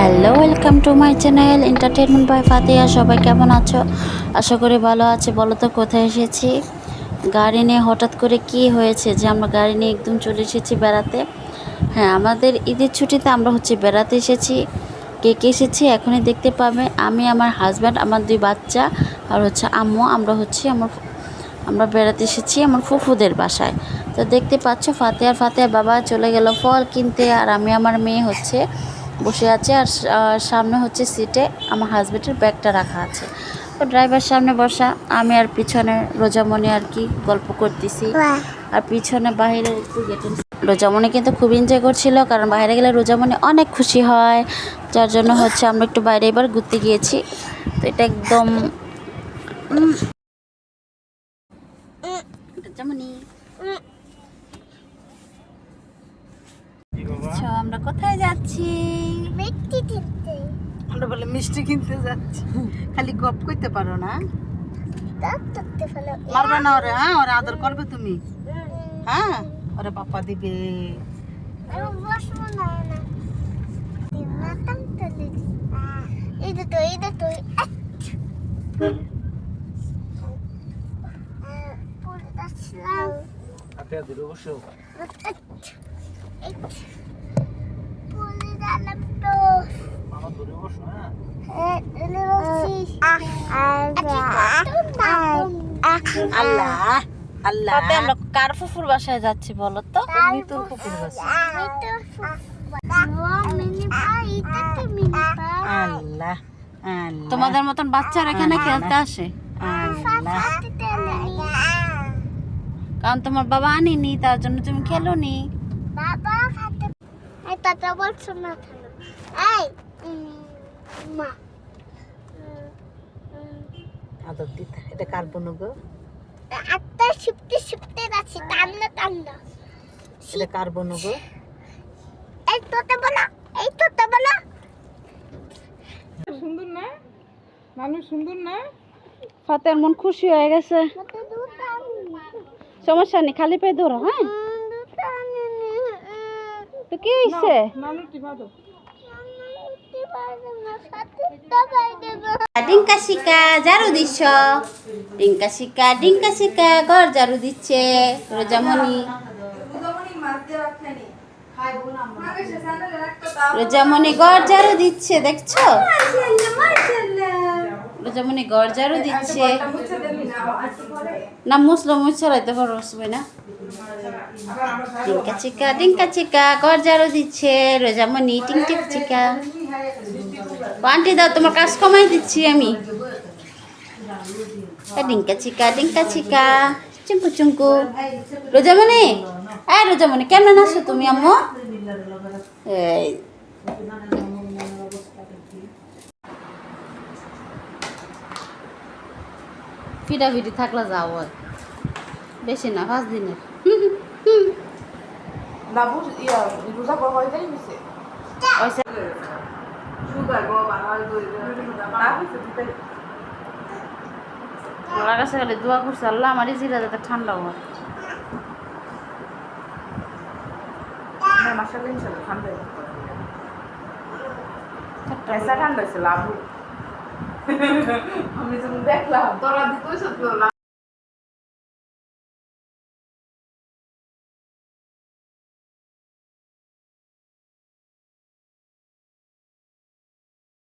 Hello, welcome to my channel entertainment by Fatiya. সবাই কেমন আছো? আশা করি ভালো আছে। বলো তো কোথায় এসেছি? গাড়ি নিয়ে হঠাৎ করে কি হয়েছে যে আমরা গাড়ি নিয়ে একদম চলে এসেছি বেড়াতে। হ্যাঁ, আমাদের ঈদের ছুটিতে আমরা বেড়াতে এসেছি। কে কে এসেছি এখনই দেখতে পাবে। আমি, আমার হাজব্যান্ড, আমার 2 বাচ্চা আর আম্মু। আমরা বেড়াতে এসেছি আমার ফুফুদের বাসায়। তো দেখতে পাচ্ছ ফাতেহার বাবা চলে গেল ফল কিনতে, আর আমি আমার মেয়ে বসে আছে। আর সামনে সিটে আমার হাজব্যান্ডের ব্যাগটা রাখা আছে। তো ড্রাইভার সামনে বসা, আমি আর পিছনে রোজামণি আর কি গল্প করতেছি। আর পিছনে বাইরে একটু গেটে রোজামণি কিন্তু খুব এনজয় করছিল, কারণ বাইরে গেলে রোজামণি অনেক খুশি হয়। যার জন্য আমরা একটু বাইরে এবার ঘুরতে গিয়েছি। তো এটা একদম রোজামণি। আমরা কোথায় যাচ্ছি? মিষ্টি কিনতে। আমরা বলে মিষ্টি কিনতে যাচ্ছি। খালি গপ করতে পারো না? মারবে না ওরে? হ্যাঁ, ওরে আদর করবে তুমি? হ্যাঁ, ওরে পাপা দিবে। আল্লাহ আল্লাহ, আমরা কার ফুফুর বাসায় যাচ্ছি বলো তো? মিতুর ফুফুর বাসায়। আল্লাহ আল্লাহ, তোমাদের মতন বাচ্চারা এখানে খেলতে আসে? আল্লাহ, কারণ তোমার বাবা আনেনি, তার জন্য তুমি খেলোনি। বাবা খাতে এই পাতা বলছ না কেন? এই মা আদর দিতে। এটা কার বোন গো? আত্মা শিফটে যাচ্ছে টান্না টান্না। এটা কার বোন গো? এই তোতে বলা, এই তোতে বলা। সুন্দর না? মানুষ সুন্দর না? ফাতের মন খুশি হয়ে গেছে। সমস্যা নেই, খালি পেয়ে ধরো। হ্যাঁ, তো কি হয়েছে? মানুষটি ভালো। ডিঙ্কা শিকা ঝাড়ু দিচ্ছ? ডিঙ্কা শিকা ঘর ঝাড়ু দিচ্ছে রোজামণি। রোজামণি ঘর ঝাড়ু দিচ্ছে, দেখছো? রোজামণি ঘর ঝাড়ু দিচ্ছে। না মুছলো, মুছাইতে পারবে না। ডিঙ্কা চিকা ঘর ঝাড়ু দিচ্ছে রোজামণি। টিংটিক চিকা আন্টি দাও, তোমার কাজ কমাই দিচ্ছি আমি। ডিঙ্কা চিকা চুঙ্কু চুঙ্কু। রোজামণি, রোজামণি কেমন আছো তুমি আম্মু? এই ফিডাফিডি থাকলে যাও, আর বেশি না, 5 দিনের। বাবু ইয়া রোজা করা হয়ে যায় নিছে। সুগার গো বানাল দই ওরা কাছে গেলে দোয়া করছে, আল্লাহ আমার জিরা যাতে ঠান্ডা হয়। হ্যাঁ মাশাআল্লাহ ইনশাআল্লাহ ঠান্ডা হবে। ঠান্ডা হয়েছে লাভু। আমি যখন দেখলাম তোরা দিতেছ তো